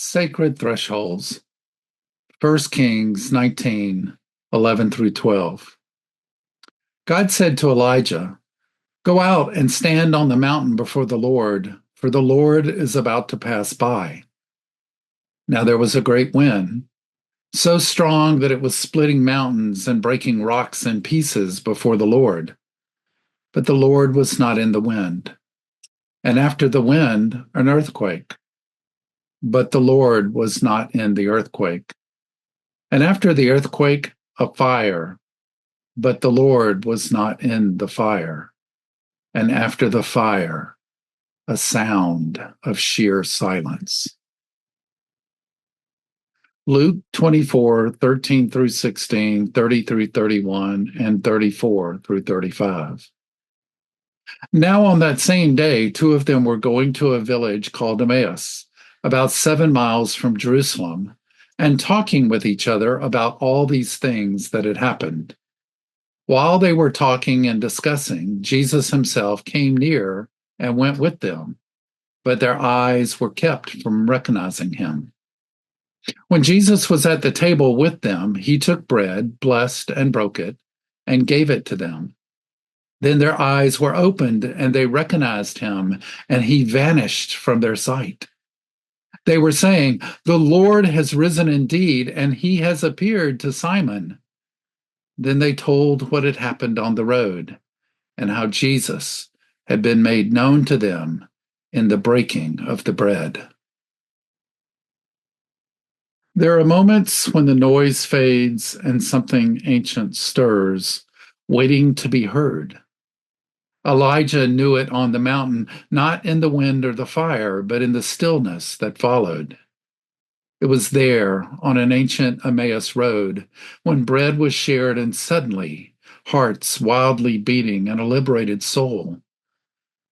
Sacred Thresholds, 1 Kings 19:11 through 12. God said to Elijah, "Go out and stand on the mountain before the Lord, for the Lord is about to pass by." Now there was a great wind, so strong that it was splitting mountains and breaking rocks in pieces before the Lord. But the Lord was not in the wind. And after the wind, an earthquake. But the Lord was not in the earthquake. And after the earthquake, a fire. But the Lord was not in the fire. And after the fire, a sound of sheer silence. Luke 24:13 through 16, 30 through 31, and 34 through 35. Now on that same day, two of them were going to a village called Emmaus, about 7 miles from Jerusalem, and talking with each other about all these things that had happened. While they were talking and discussing, Jesus himself came near and went with them, but their eyes were kept from recognizing him. When Jesus was at the table with them, he took bread, blessed and broke it, and gave it to them. Then their eyes were opened and they recognized him, and he vanished from their sight. They were saying, "The Lord has risen indeed, and he has appeared to Simon." Then they told what had happened on the road and how Jesus had been made known to them in the breaking of the bread. There are moments when the noise fades and something ancient stirs, waiting to be heard. Elijah knew it on the mountain, not in the wind or the fire, but in the stillness that followed. It was there, on an ancient Emmaus road, when bread was shared and suddenly, hearts wildly beating and a liberated soul.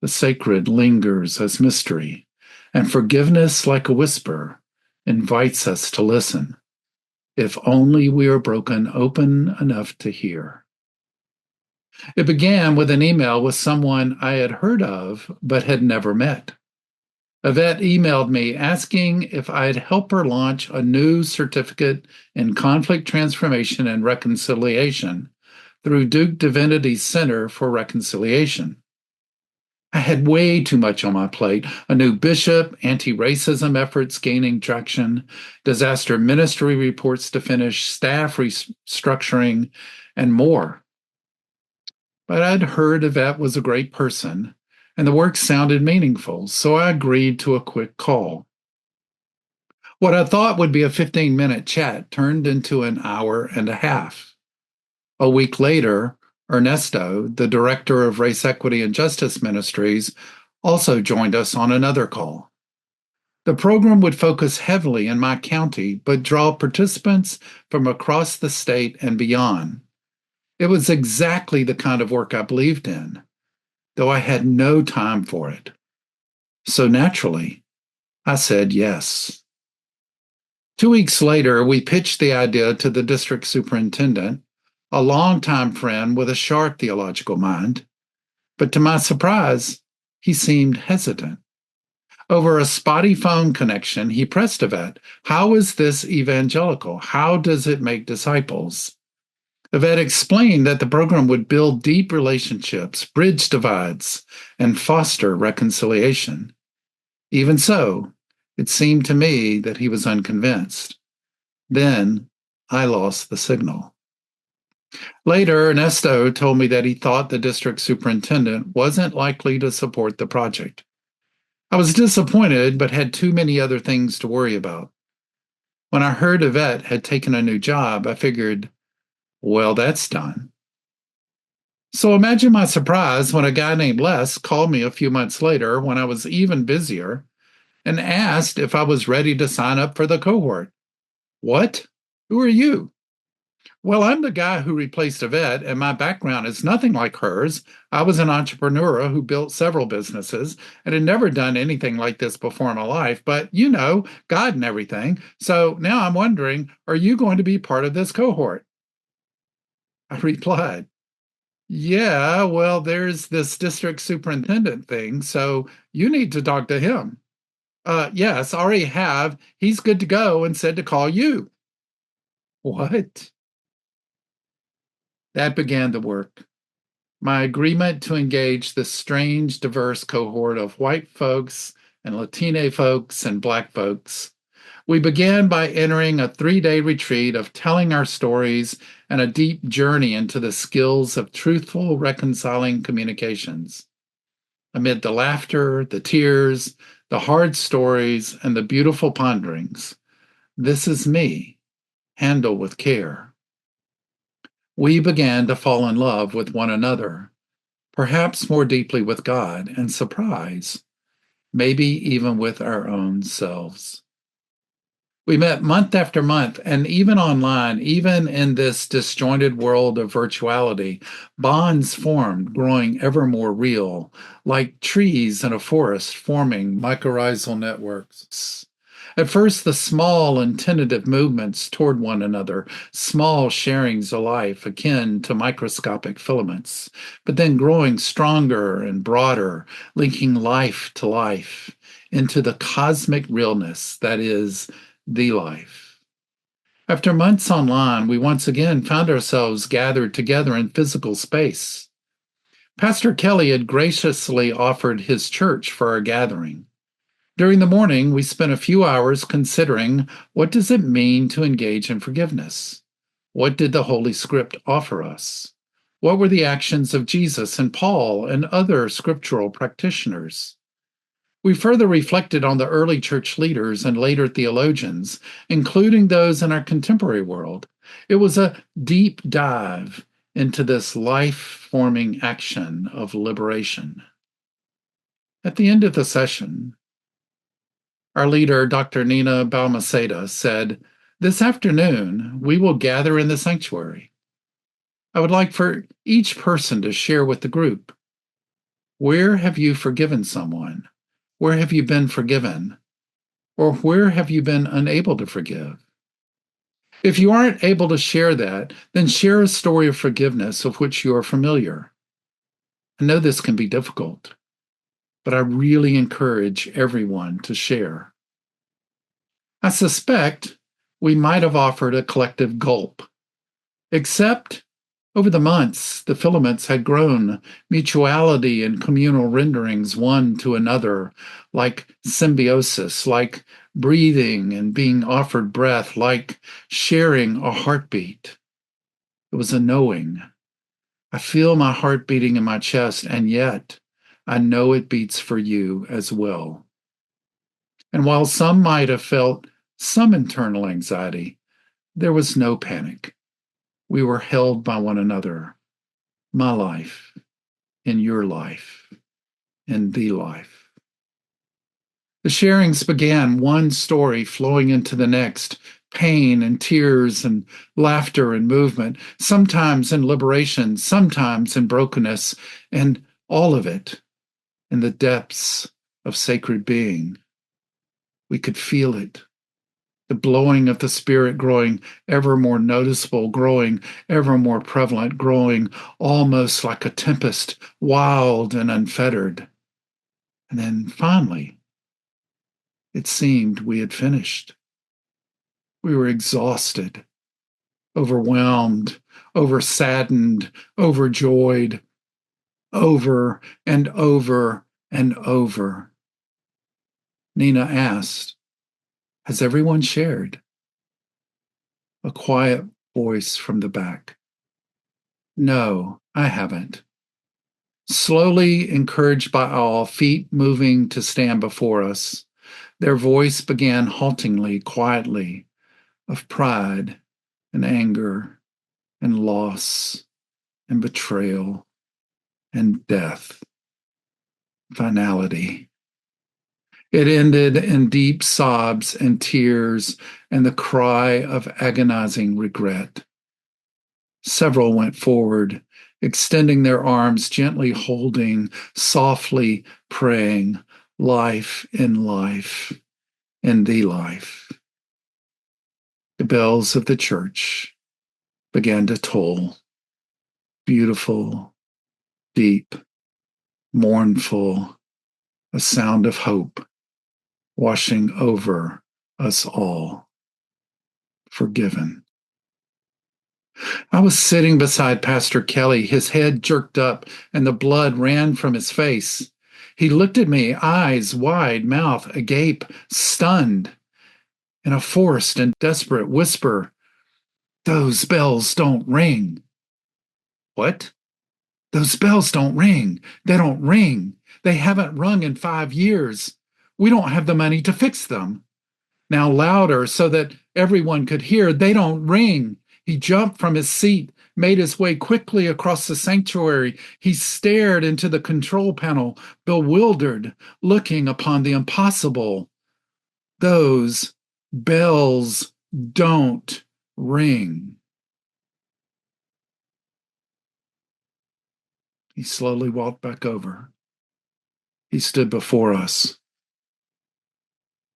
The sacred lingers as mystery, and forgiveness, like a whisper, invites us to listen, if only we are broken open enough to hear. It began with an email with someone I had heard of but had never met. Yvette emailed me asking if I'd help her launch a new certificate in conflict transformation and reconciliation through Duke Divinity's Center for Reconciliation. I had way too much on my plate: a new bishop, anti-racism efforts gaining traction, disaster ministry reports to finish, staff restructuring, and more. But I'd heard Yvette was a great person, and the work sounded meaningful, so I agreed to a quick call. What I thought would be a 15-minute chat turned into an hour and a half. A week later, Ernesto, the director of Race Equity and Justice Ministries, also joined us on another call. The program would focus heavily in my county, but draw participants from across the state and beyond. It was exactly the kind of work I believed in, though I had no time for it. So naturally, I said yes. 2 weeks later, we pitched the idea to the district superintendent, a longtime friend with a sharp theological mind. But to my surprise, he seemed hesitant. Over a spotty phone connection, he pressed Yvette, "How is this evangelical? How does it make disciples?" Yvette explained that the program would build deep relationships, bridge divides, and foster reconciliation. Even so, it seemed to me that he was unconvinced. Then I lost the signal. Later, Ernesto told me that he thought the district superintendent wasn't likely to support the project. I was disappointed, but had too many other things to worry about. When I heard Yvette had taken a new job, I figured, well, that's done. So imagine my surprise when a guy named Les called me a few months later, when I was even busier, and asked if I was ready to sign up for the cohort. What? Who are you? Well, I'm the guy who replaced Yvette, and my background is nothing like hers. I was an entrepreneur who built several businesses and had never done anything like this before in my life, but God and everything. So now I'm wondering, are you going to be part of this cohort? I replied, yeah, well, there's this district superintendent thing, so you need to talk to him. Yes, already have. He's good to go and said to call you. What? That began the work. My agreement to engage this strange, diverse cohort of white folks and Latine folks and Black folks. We began by entering a 3-day retreat of telling our stories and a deep journey into the skills of truthful, reconciling communications. Amid the laughter, the tears, the hard stories, and the beautiful ponderings, this is me, handle with care. We began to fall in love with one another, perhaps more deeply with God, and surprise, maybe even with our own selves. We met month after month, and even online, even in this disjointed world of virtuality, bonds formed, growing ever more real, like trees in a forest forming mycorrhizal networks. At first, the small and tentative movements toward one another, small sharings of life akin to microscopic filaments, but then growing stronger and broader, linking life to life into the cosmic realness that is the life. After months online, we once again found ourselves gathered together in physical space. Pastor Kelly had graciously offered his church for our gathering. During the morning, we spent a few hours considering what does it mean to engage in forgiveness? What did the Holy Script offer us? What were the actions of Jesus and Paul and other scriptural practitioners? We further reflected on the early church leaders and later theologians, including those in our contemporary world. It was a deep dive into this life forming action of liberation. At the end of the session, our leader, Dr. Nina Balmaceda, said, "This afternoon, we will gather in the sanctuary. I would like for each person to share with the group. Where have you forgiven someone? Where have you been forgiven? Or where have you been unable to forgive? If you aren't able to share that, then share a story of forgiveness of which you are familiar. I know this can be difficult, but I really encourage everyone to share." I suspect we might have offered a collective gulp, except over the months, the filaments had grown, mutuality and communal renderings one to another, like symbiosis, like breathing and being offered breath, like sharing a heartbeat. It was a knowing. I feel my heart beating in my chest, and yet I know it beats for you as well. And while some might have felt some internal anxiety, there was no panic. We were held by one another. My life, in your life, in the life. The sharings began, one story flowing into the next, pain and tears and laughter and movement, sometimes in liberation, sometimes in brokenness, and all of it in the depths of sacred being. We could feel it. The blowing of the Spirit growing ever more noticeable, growing ever more prevalent, growing almost like a tempest, wild and unfettered. And then finally, it seemed we had finished. We were exhausted, overwhelmed, oversaddened, overjoyed, over and over and over. Nina asked, "Has everyone shared?" A quiet voice from the back. "No, I haven't." Slowly, encouraged by all, feet moving to stand before us, their voice began haltingly, quietly, of pride and anger and loss and betrayal and death. Finality. It ended in deep sobs and tears and the cry of agonizing regret. Several went forward, extending their arms, gently holding, softly praying, life in life, in the life. The bells of the church began to toll, beautiful, deep, mournful, a sound of hope washing over us all. Forgiven. I was sitting beside Pastor Kelly, his head jerked up, and the blood ran from his face. He looked at me, eyes wide, mouth agape, stunned, in a forced and desperate whisper, "Those bells don't ring." What? Those bells don't ring. They don't ring. They haven't rung in 5 years. We don't have the money to fix them. Now louder so that everyone could hear. They don't ring. He jumped from his seat, made his way quickly across the sanctuary. He stared into the control panel, bewildered, looking upon the impossible. Those bells don't ring. He slowly walked back over. He stood before us.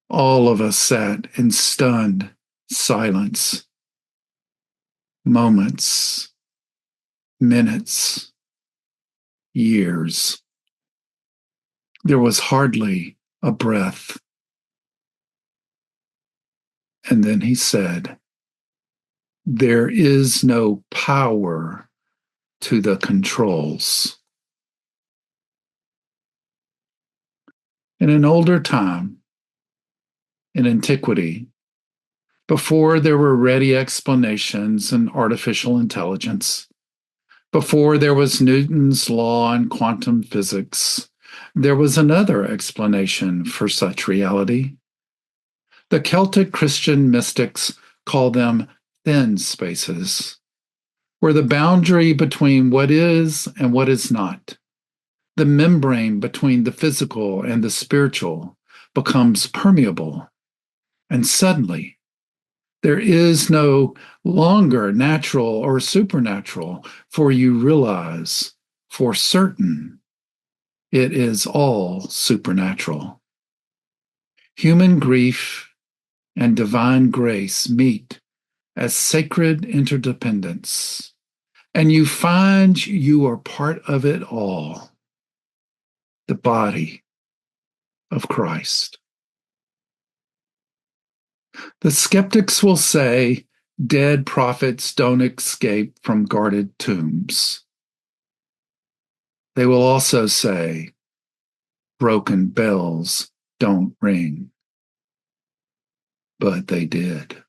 All of us sat in stunned silence. Moments, minutes, years. There was hardly a breath. And then he said, "There is no power to the controls." In an older time, in antiquity, before there were ready explanations and artificial intelligence, before there was Newton's law and quantum physics, there was another explanation for such reality. The Celtic Christian mystics call them thin spaces, where the boundary between what is and what is not, the membrane between the physical and the spiritual, becomes permeable. And suddenly, there is no longer natural or supernatural, for you realize for certain it is all supernatural. Human grief and divine grace meet as sacred interdependence, and you find you are part of it all, the body of Christ. The skeptics will say dead prophets don't escape from guarded tombs. They will also say broken bells don't ring. But they did.